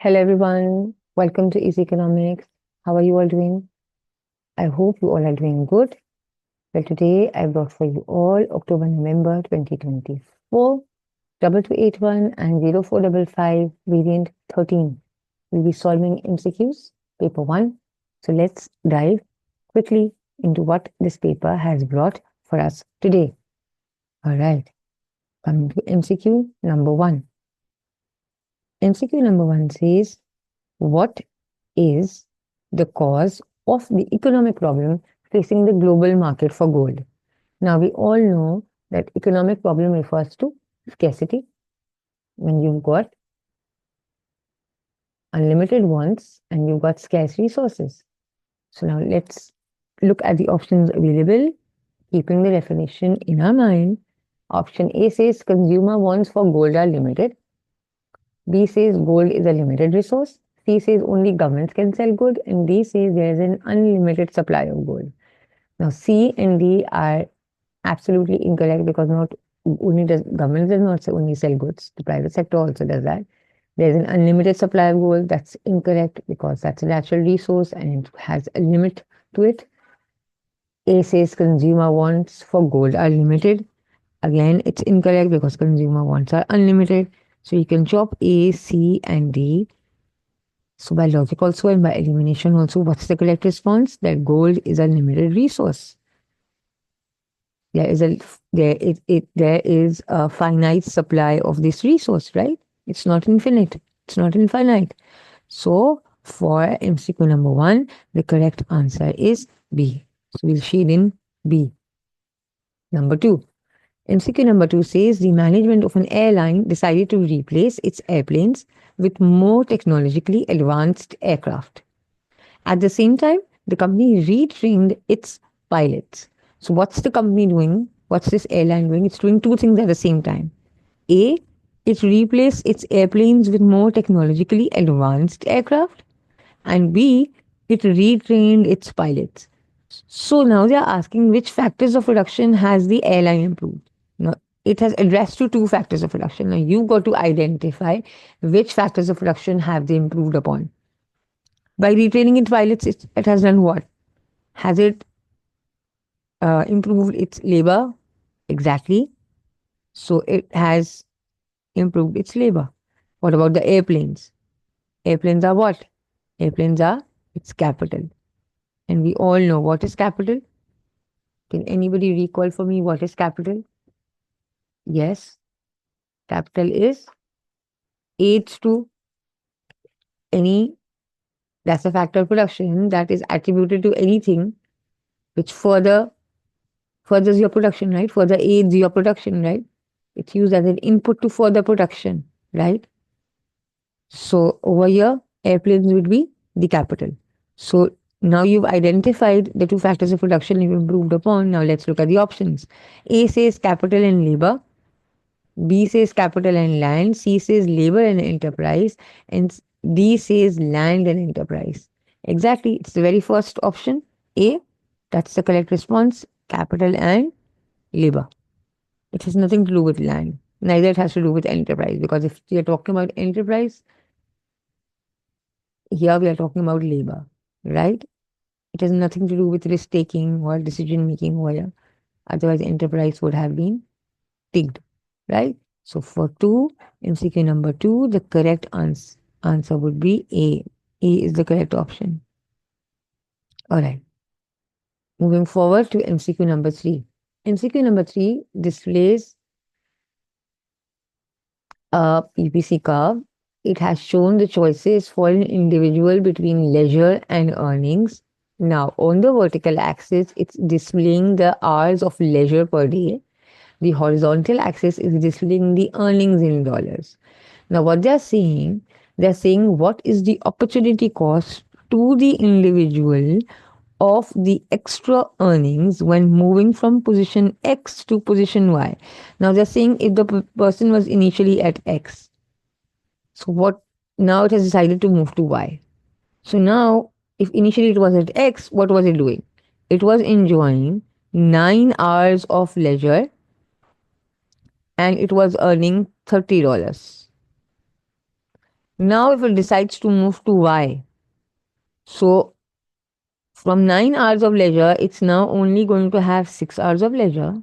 Hello everyone, welcome to Easy Economics. How are you all doing? I hope you all are doing good. Well, today I brought for you all October November 2024 2281 and 0455 variant 13. We'll be solving MCQs, paper 1. So let's dive quickly into what this paper has brought for us today. All right, coming to MCQ number 1. MCQ number 1 says, what is the cause of the economic problem facing the global market for gold? Now, we all know that economic problem refers to scarcity. When you've got unlimited wants and you've got scarce resources. So now let's look at the options available, keeping the definition in our mind. Option A says consumer wants for gold are limited. B says gold is a limited resource. C says only governments can sell gold. And D says there is an unlimited supply of gold. Now, C and D are absolutely incorrect because not only does government does not only sell goods, the private sector also does that. There's an unlimited supply of gold. That's incorrect because that's a natural resource and it has a limit to it. A says consumer wants for gold are limited. Again, it's incorrect because consumer wants are unlimited. So you can chop A, C, and D. So by logic also and by elimination also, what's the correct response? That gold is a limited resource. There is a finite supply of this resource, right? It's not infinite. It's not infinite. So for MCQ number 1, the correct answer is B. So we'll shade in B. Number 2. MCQ number 2 says the management of an airline decided to replace its airplanes with more technologically advanced aircraft. At the same time, the company retrained its pilots. So, what's the company doing? What's this airline doing? It's doing two things at the same time. A, it replaced its airplanes with more technologically advanced aircraft. And B, it retrained its pilots. So now they are asking which factors of production has the airline improved. Now, it has addressed to two factors of production. Now you've got to identify which factors of production have they improved upon. By retraining its pilots, it has done what? Has it improved its labor? Exactly. So it has improved its labor. What about the airplanes? Airplanes are what? Airplanes are its capital. And we all know what is capital. Can anybody recall for me what is capital? Yes, capital is aids to any, that's a factor of production that is attributed to anything which furthers your production, right? Further aids your production, right? It's used as an input to further production, right? So over here, airplanes would be the capital. So now you've identified the two factors of production you've improved upon. Now let's look at the options. A says capital and labor. B says capital and land. C says labor and enterprise. And D says land and enterprise. Exactly. It's the very first option. A. That's the correct response. Capital and labor. It has nothing to do with land. Neither it has to do with enterprise. Because if you're talking about enterprise, here we are talking about labor, right? It has nothing to do with risk taking or decision making over here. Otherwise, enterprise would have been ticked, right? So for 2, MCQ number 2, the correct answer would be A. A is the correct option. All right. Moving forward to MCQ number 3. MCQ number 3 displays a PPC curve. It has shown the choices for an individual between leisure and earnings. Now, on the vertical axis, it's displaying the hours of leisure per day. The horizontal axis is displaying the earnings in dollars. Now, what they're saying what is the opportunity cost to the individual of the extra earnings when moving from position X to position Y. Now, they're saying if the person was initially at X, so what now it has decided to move to Y. So now, if initially it was at X, what was it doing? It was enjoying 9 hours of leisure and it was earning $30. Now, if it decides to move to Y, so from 9 hours of leisure, it's now only going to have 6 hours of leisure.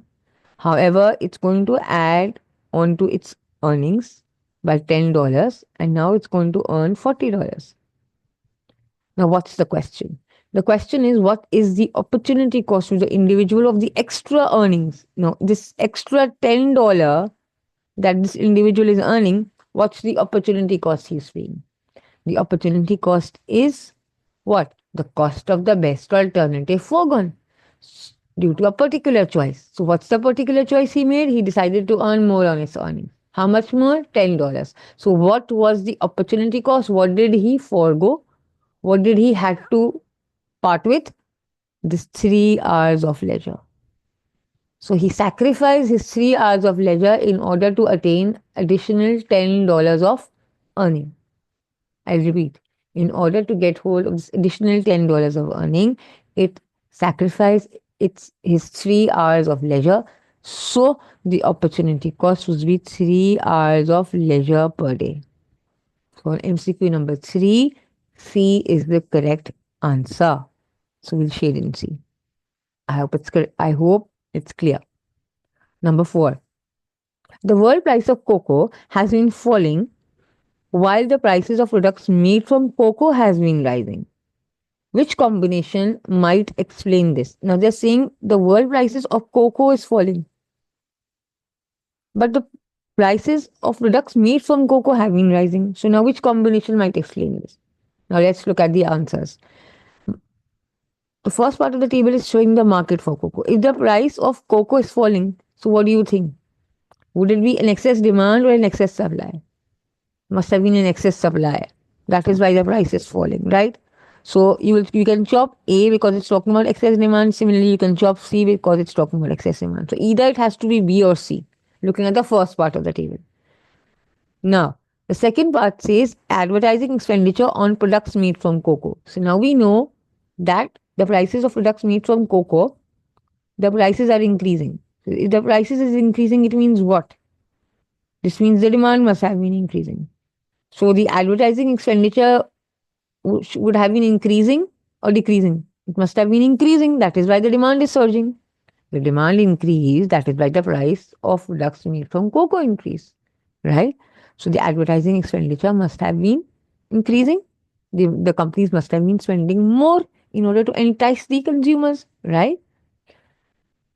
However, it's going to add onto its earnings by $10 and now it's going to earn $40. Now, what's the question? The question is, what is the opportunity cost to the individual of the extra earnings? Now, this extra $10 that this individual is earning, what's the opportunity cost he's paying? The opportunity cost is what? The cost of the best alternative foregone due to a particular choice. So, what's the particular choice he made? He decided to earn more on his earnings. How much more? $10. So, what was the opportunity cost? What did he forego? What did he had to part with? This 3 hours of leisure. So, he sacrificed his 3 hours of leisure in order to attain additional $10 of earning. I repeat, in order to get hold of this additional $10 of earning, it sacrificed his 3 hours of leisure. So the opportunity cost would be 3 hours of leisure per day. So on MCQ number 3, C is the correct answer. So we'll shade in C. I hope it's clear. Number 4. The world price of cocoa has been falling while the prices of products made from cocoa has been rising. Which combination might explain this? Now they're saying the world prices of cocoa is falling, but the prices of products made from cocoa have been rising. So now which combination might explain this? Now let's look at the answers. The first part of the table is showing the market for cocoa. If the price of cocoa is falling, so what do you think? Would it be an excess demand or an excess supply? Must have been an excess supply. That is why the price is falling, right? So you can chop A because it's talking about excess demand. Similarly, you can chop C because it's talking about excess demand. So either it has to be B or C. Looking at the first part of the table. Now, the second part says advertising expenditure on products made from cocoa. So now we know that the prices of products made from cocoa, the prices are increasing. So if the prices is increasing, it means what? This means the demand must have been increasing. So the advertising expenditure would have been increasing or decreasing. It must have been increasing. That is why the demand is surging. The demand increased. That is why the price of products made from cocoa increased. Right? So the advertising expenditure must have been increasing. The companies must have been spending more in order to entice the consumers. Right?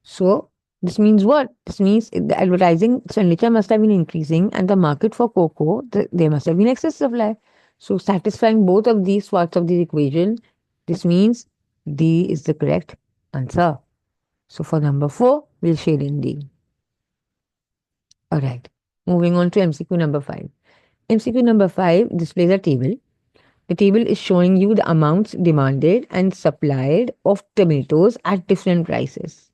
So this means what? This means the advertising expenditure must have been increasing and the market for cocoa, there must have been excess supply. So satisfying both of these parts of the equation, this means D is the correct answer. So for number 4, we'll shade in D. Alright, moving on to MCQ number 5. MCQ number 5 displays a table. The table is showing you the amounts demanded and supplied of tomatoes at different prices.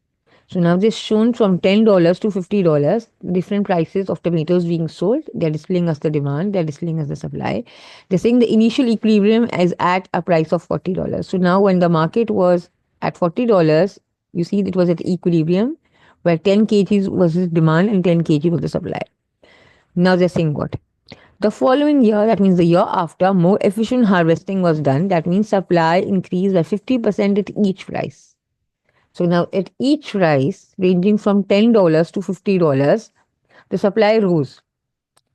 So now this shown from $10 to $50, different prices of tomatoes being sold. They're displaying us the demand, they're displaying us the supply. They're saying the initial equilibrium is at a price of $40. So now when the market was at $40, you see it was at equilibrium where 10 kgs was the demand and 10 kg was the supply. Now they're saying what? The following year, that means the year after, more efficient harvesting was done. That means supply increased by 50% at each price. So now at each price, ranging from $10 to $50, the supply rose.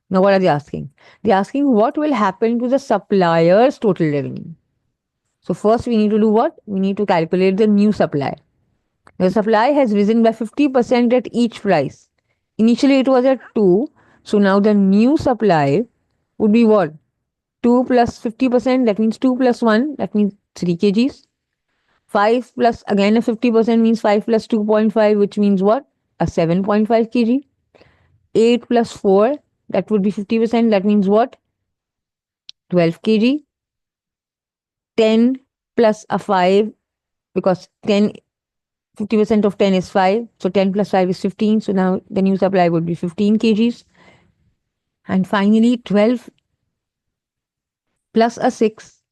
Now what are they asking? They're asking what will happen to the supplier's total revenue. So first we need to do what? We need to calculate the new supply. The supply has risen by 50% at each price. Initially it was at 2. So now the new supply would be what? 2 plus 50%, that means 2 plus 1, that means 3 kgs. 5 plus again a 50% means 5 plus 2.5, which means what? A 7.5 kg. 8 plus 4, that would be 50%, that means what? 12 kg. 10 plus a 5, because 50% of 10 is 5, so 10 plus 5 is 15, so now the new supply would be 15 kgs. And finally 12 plus a 6,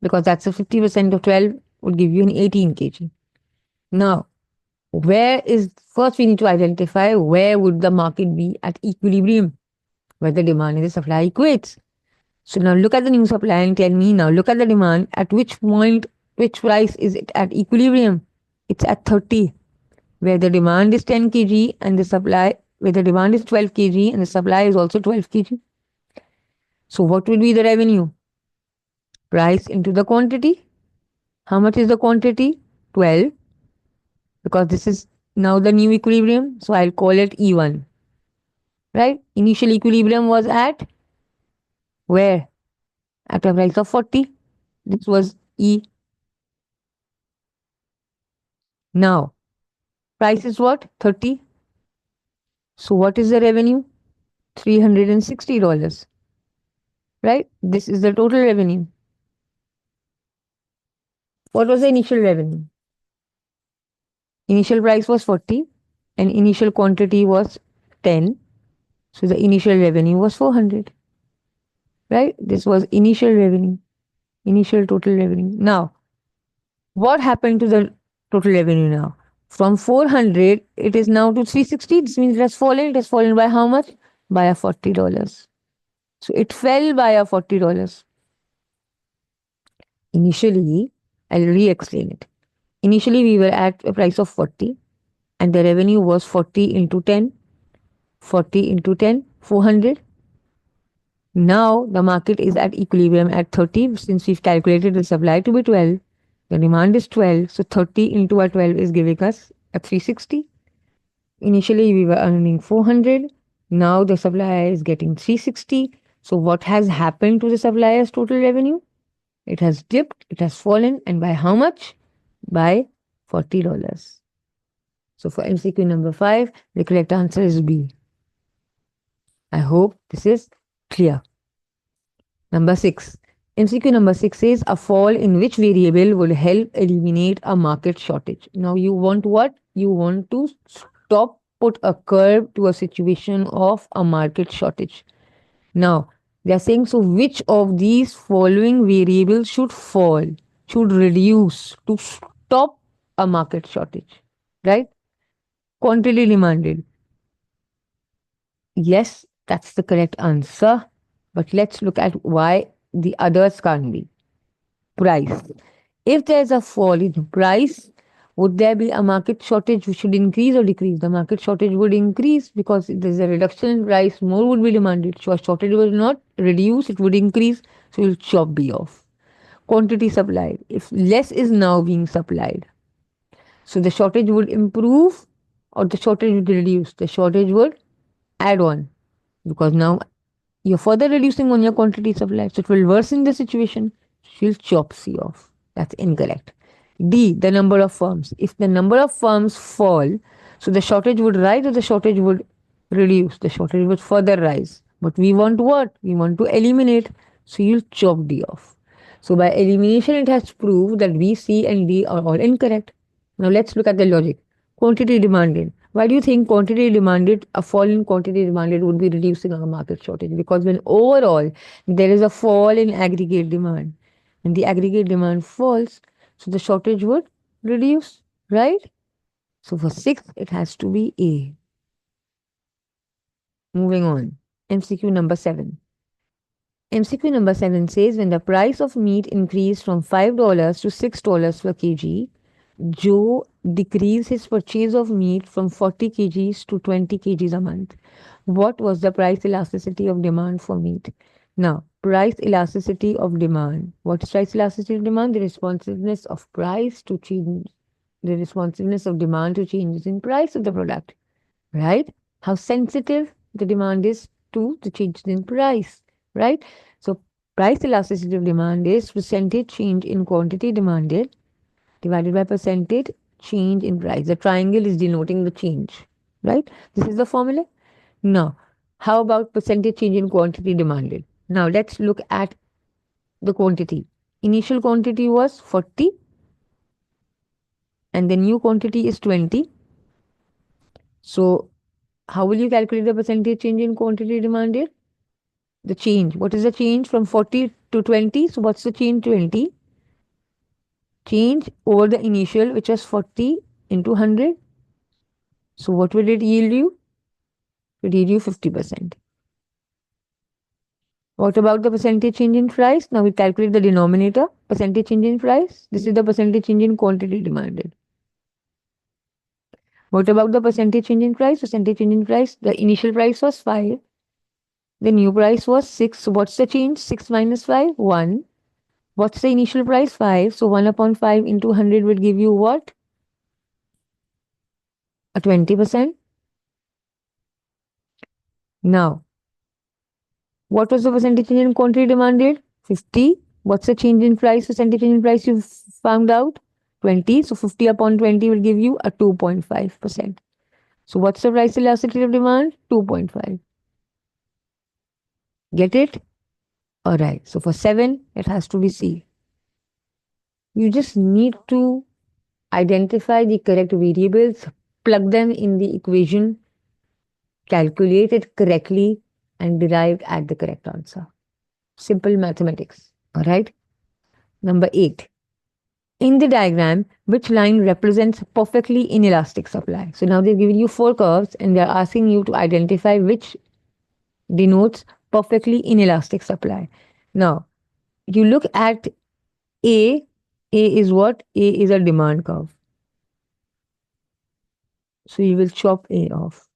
because that's a 50% of 12 would give you an 18 kg. Now, first we need to identify where would the market be at equilibrium, where the demand and the supply equates. So now look at the new supply and tell me now, look at the demand. At which point, which price is it at equilibrium? It's at 30, where the demand is 10 kg and the supply, where the demand is 12 kg and the supply is also 12 kg. So what will be the revenue? Price into the quantity. How much is the quantity? 12, because this is now the new equilibrium. So I'll call it E1, right? Initial equilibrium was at where? At a price of 40. This was E. Now, price is what? 30. So what is the revenue? $360, right? This is the total revenue. What was the initial revenue? Initial price was 40 and initial quantity was 10. So the initial revenue was 400, right? This was initial revenue, initial total revenue. Now, what happened to the total revenue now? From 400, it is now to 360. This means it has fallen. It has fallen by how much? By a $40. So it fell by a $40. Initially, I'll re explain it. Initially, we were at a price of 40 and the revenue was 40 into 10. 40 into 10, 400. Now the market is at equilibrium at 30 since we've calculated the supply to be 12. The demand is 12. So 30 into a 12 is giving us a 360. Initially we were earning 400. Now the supplier is getting 360. So what has happened to the supplier's total revenue? It has dipped, it has fallen, and by how much? By $40. So for MCQ number 5, the correct answer is B. I hope this is clear. Number 6. MCQ number 6 says a fall in which variable would help eliminate a market shortage. Now you want what? You want to stop, put a curb to a situation of a market shortage. Now they are saying, so which of these following variables should fall, should reduce to stop a market shortage, right? Quantity demanded. Yes, that's the correct answer. But let's look at why the others can't be. Price. If there's a fall in price, would there be a market shortage which should increase or decrease? The market shortage would increase because if there's a reduction in price, more would be demanded. So a shortage will not reduce, it would increase. So it will chop B off. Quantity supplied. If less is now being supplied, so the shortage would improve or the shortage would reduce. The shortage would add on because now you're further reducing on your quantity supply. So it will worsen the situation. She'll chop C off. That's incorrect. D, the number of firms. If the number of firms fall, so the shortage would rise or the shortage would reduce. The shortage would further rise. But we want what? We want to eliminate. So you'll chop D off. So by elimination, it has proved that B, C, and D are all incorrect. Now let's look at the logic. Quantity demanded. Why do you think quantity demanded, a fall in quantity demanded would be reducing our market shortage? Because when overall there is a fall in aggregate demand, and the aggregate demand falls, so the shortage would reduce, right? So for 6, it has to be A. Moving on. MCQ number 7. MCQ number 7 says when the price of meat increased from $5 to $6 per kg, Joe decreased his purchase of meat from 40 kgs to 20 kgs a month. What was the price elasticity of demand for meat? Now, price elasticity of demand. What is price elasticity of demand? The responsiveness of price to change, the responsiveness of demand to changes in price of the product, right? How sensitive the demand is to the changes in price, right? So, price elasticity of demand is percentage change in quantity demanded divided by percentage change in price. The triangle is denoting the change, right? This is the formula. Now, how about percentage change in quantity demanded? Now, let's look at the quantity. Initial quantity was 40 and the new quantity is 20. So, how will you calculate the percentage change in quantity demanded? The change. What is the change from 40 to 20? So, what's the change? 20. Change over the initial, which was 40 into 100. So, what will it yield you? It will yield you 50%. What about the percentage change in price? Now we calculate the denominator, percentage change in price. This is the percentage change in quantity demanded. What about the percentage change in price? Percentage change in price, the initial price was 5, the new price was 6. So what's the change? 6 minus 5, 1. What's the initial price? 5. So 1 upon 5 into 100 will give you what? A 20%. Now, what was the percentage change in quantity demanded? 50. What's the change in price? Percentage change in price you found out? 20. So 50 upon 20 will give you a 2.5%. So what's the price elasticity of demand? 2.5. Get it? Alright. So for 7, it has to be C. You just need to identify the correct variables, plug them in the equation, calculate it correctly, and derive at the correct answer. Simple mathematics. Alright. Number 8. In the diagram, which line represents perfectly inelastic supply? So now they've given you 4 curves and they're asking you to identify which denotes perfectly inelastic supply. Now, you look at A. A is what? A is a demand curve. So you will chop A off.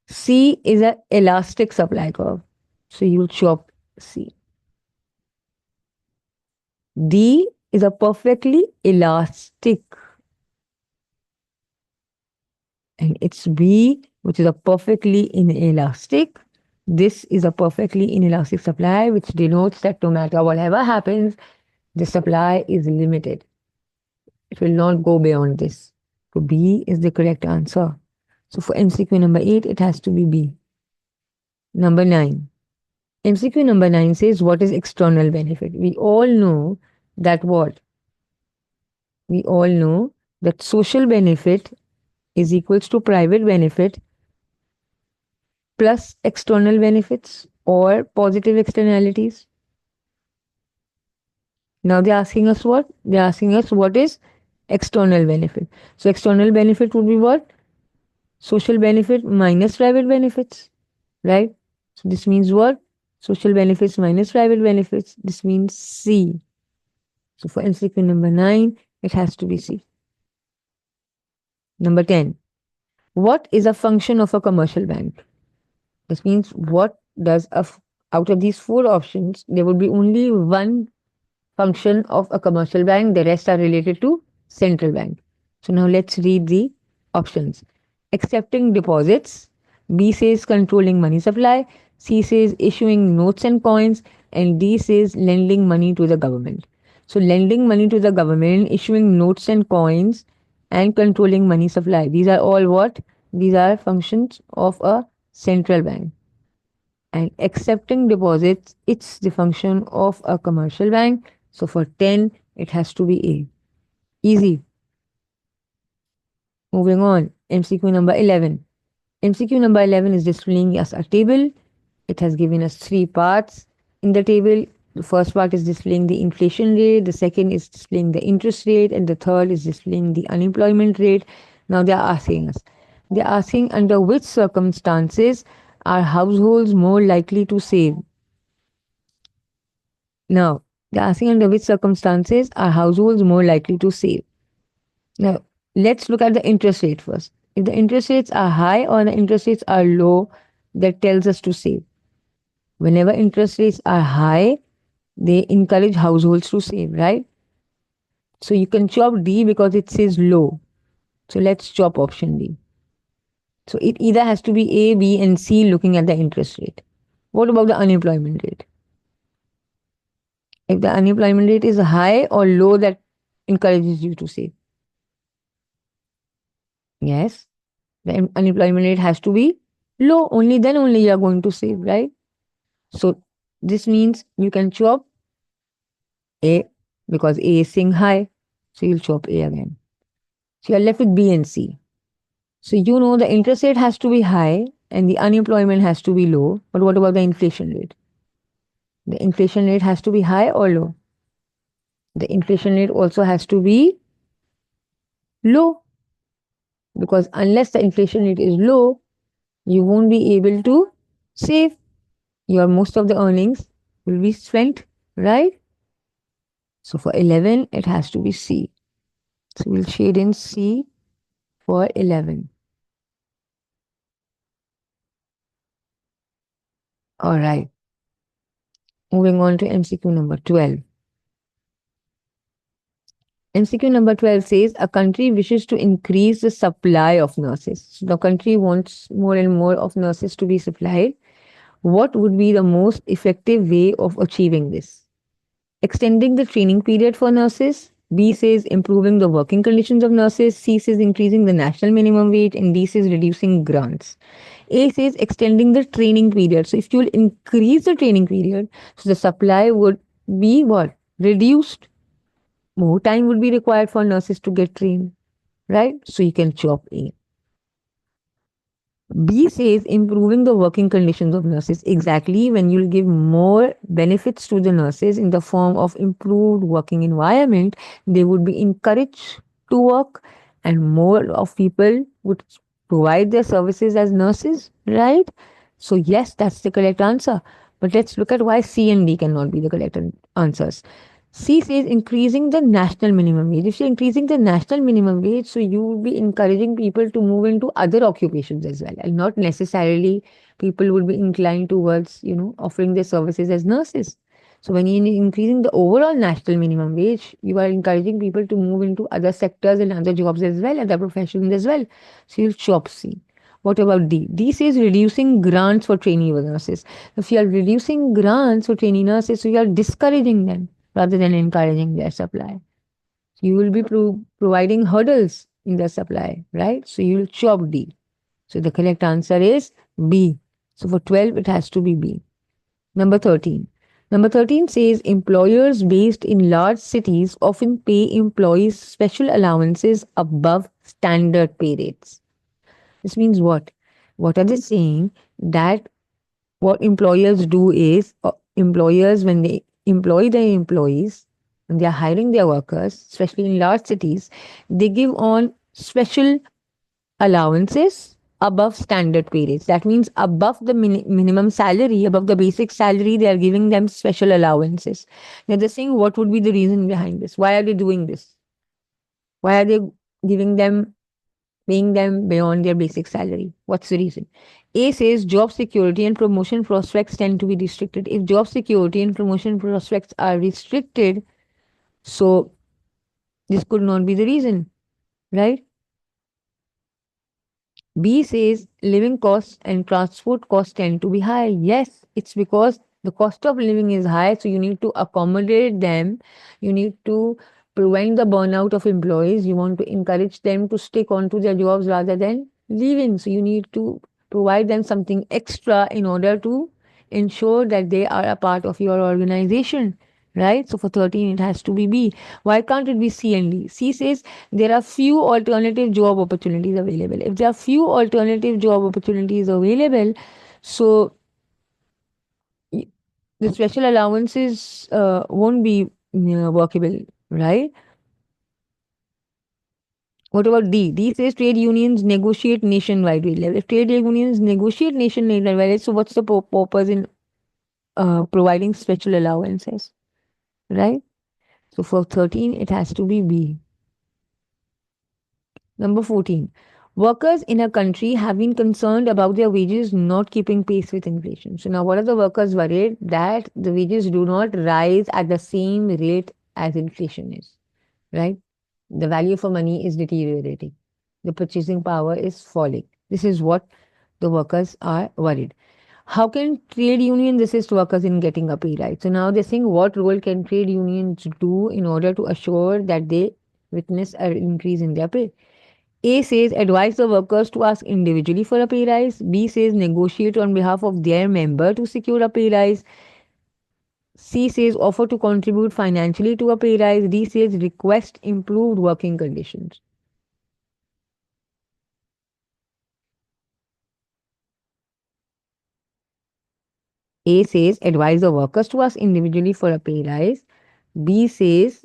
C is an elastic supply curve. So you will chop C. D is a perfectly elastic, and it's B, which is a perfectly inelastic. This is a perfectly inelastic supply, which denotes that no matter whatever happens, the supply is limited. It will not go beyond this. So B is the correct answer. So for MCQ number 8, it has to be B. Number 9. MCQ number 9 says, what is external benefit? We all know that what? We all know that social benefit is equals to private benefit plus external benefits or positive externalities. Now they're asking us what? They're asking us what is external benefit. So external benefit would be what? Social benefit minus private benefits, right? So this means what? Social benefits minus private benefits. This means C. So for MCQ number 9, it has to be C. Number 10. What is a function of a commercial bank? This means what does out of these 4 options, there would be only one function of a commercial bank. The rest are related to central bank. So now let's read the options. Accepting deposits. B says controlling money supply. C says issuing notes and coins. And D says lending money to the government. So lending money to the government, issuing notes and coins, and controlling money supply. These are all what? These are functions of a central bank. And accepting deposits, it's the function of a commercial bank. So for 10, it has to be A. Easy. Moving on, MCQ number 11. MCQ number 11 is displaying us a table. It has given us 3 parts in the table. The first part is displaying the inflation rate, the second is displaying the interest rate, and the third is displaying the unemployment rate. Now they are asking us. They are asking under which circumstances are households more likely to save? Now, they're asking under which circumstances are households more likely to save? Now, let's look at the interest rate first. If the interest rates are high or the interest rates are low, that tells us to save. Whenever interest rates are high, they encourage households to save, right? So you can chop D because it says low. So let's chop option D. So it either has to be A, B, and C looking at the interest rate. What about the unemployment rate? If the unemployment rate is high or low, that encourages you to save. Yes, the unemployment rate has to be low. Only then only you are going to save, right? So this means you can chop A because A is saying high. So you'll chop A again. So you're left with B and C. So you know the interest rate has to be high and the unemployment has to be low. But what about the inflation rate? The inflation rate has to be high or low? The inflation rate also has to be low because unless the inflation rate is low, you won't be able to save. your most of the earnings will be spent, right? So for 11, it has to be C. So we'll shade in C for 11. All right. Moving on to MCQ number 12. MCQ number 12 says a country wishes to increase the supply of nurses. So the country wants more and more of nurses to be supplied. What would be the most effective way of achieving this? Extending the training period for nurses. B says improving the working conditions of nurses. C says increasing the national minimum wage. And D says reducing grants. A says extending the training period. So if you will increase the training period, so the supply would be what? Reduced. More time would be required for nurses to get trained, right? So you can chop A. B says improving the working conditions of nurses. Exactly, when you'll give more benefits to the nurses in the form of improved working environment, they would be encouraged to work and more of people would provide their services as nurses, right? So yes, that's the correct answer. But let's look at why C and D cannot be the correct answers. C says increasing the national minimum wage. If you're increasing the national minimum wage, so you will be encouraging people to move into other occupations as well, and not necessarily people would be inclined towards, offering their services as nurses. So when you're increasing the overall national minimum wage, you are encouraging people to move into other sectors and other jobs as well, other professions as well. So you'll chop C. What about D? D says reducing grants for trainee nurses. If you are reducing grants for trainee nurses, so you are discouraging them rather than encouraging their supply. You will be providing hurdles in their supply, right? So you will chop D. So the correct answer is B. So for 12, it has to be B. Number 13. Number 13 says employers based in large cities often pay employees special allowances above standard pay rates. This means what? What are they saying? That what employers do is, employers, when they employ their employees, when they are hiring their workers, especially in large cities, they give on special allowances above standard pay rates. That means above the minimum salary, above the basic salary, they are giving them special allowances. Now they're saying, what would be the reason behind this? Why are they doing this? Why are they giving them, paying them beyond their basic salary? What's the reason? A says job security and promotion prospects tend to be restricted. If job security and promotion prospects are restricted, so this could not be the reason, right? B says living costs and transport costs tend to be high. Yes, it's because the cost of living is high, so you need to accommodate them. You need to prevent the burnout of employees. You want to encourage them to stick on to their jobs rather than leaving. So you need to provide them something extra in order to ensure that they are a part of your organization. Right? So for 13, it has to be B. Why can't it be C and D? C says there are few alternative job opportunities available. If there are few alternative job opportunities available, so the special allowances won't be workable, right? What about D? D says trade unions negotiate nationwide rate level. If trade unions negotiate nationwide, so what's the purpose in providing special allowances, right? So for 13, it has to be B. Number 14. Workers in a country have been concerned about their wages not keeping pace with inflation. So now what are the workers worried? That the wages do not rise at the same rate as inflation is, right? The value for money is deteriorating. The purchasing power is falling. This is what the workers are worried. How can trade unions assist workers in getting a pay rise? So now they're saying, what role can trade unions do in order to assure that they witness an increase in their pay? A says advise the workers to ask individually for a pay rise. B says negotiate on behalf of their member to secure a pay rise. C says offer to contribute financially to a pay rise. D says request improved working conditions. A says advise the workers to ask individually for a pay rise. B says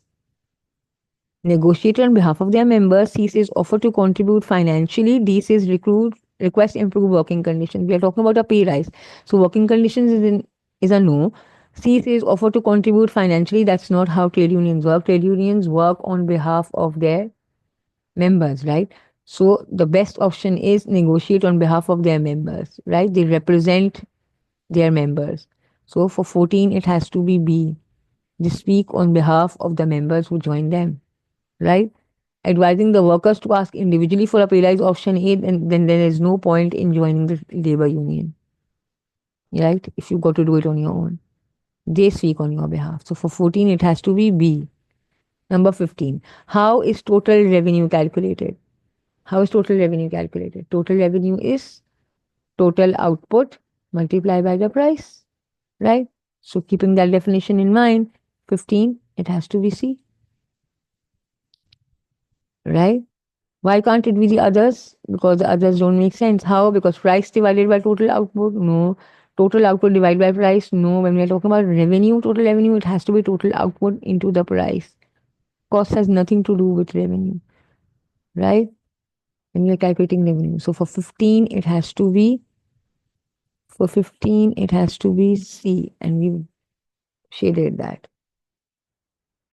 negotiate on behalf of their members. C says offer to contribute financially. D says request improved working conditions. We are talking about a pay rise. So working conditions is in is a no. C says offer to contribute financially. That's not how trade unions work. Trade unions work on behalf of their members, right? So the best option is negotiate on behalf of their members, right? They represent their members. So for 14, it has to be B. They speak on behalf of the members who join them, right? Advising the workers to ask individually for a pay rise, option A, then there is no point in joining the labor union, right? If you got to do it on your own. They speak on your behalf. So for 14, it has to be B. Number 15. How is total revenue calculated? How is total revenue calculated? Total revenue is total output multiplied by the price, right? So keeping that definition in mind, 15, it has to be C, right? Why can't it be the others? Because the others don't make sense. How? Because price divided by total output? No. Total output divided by price? No. When we are talking about revenue, total revenue, it has to be total output into the price. Cost has nothing to do with revenue, right? When we are calculating revenue. So for 15, it has to be C, and we shaded that.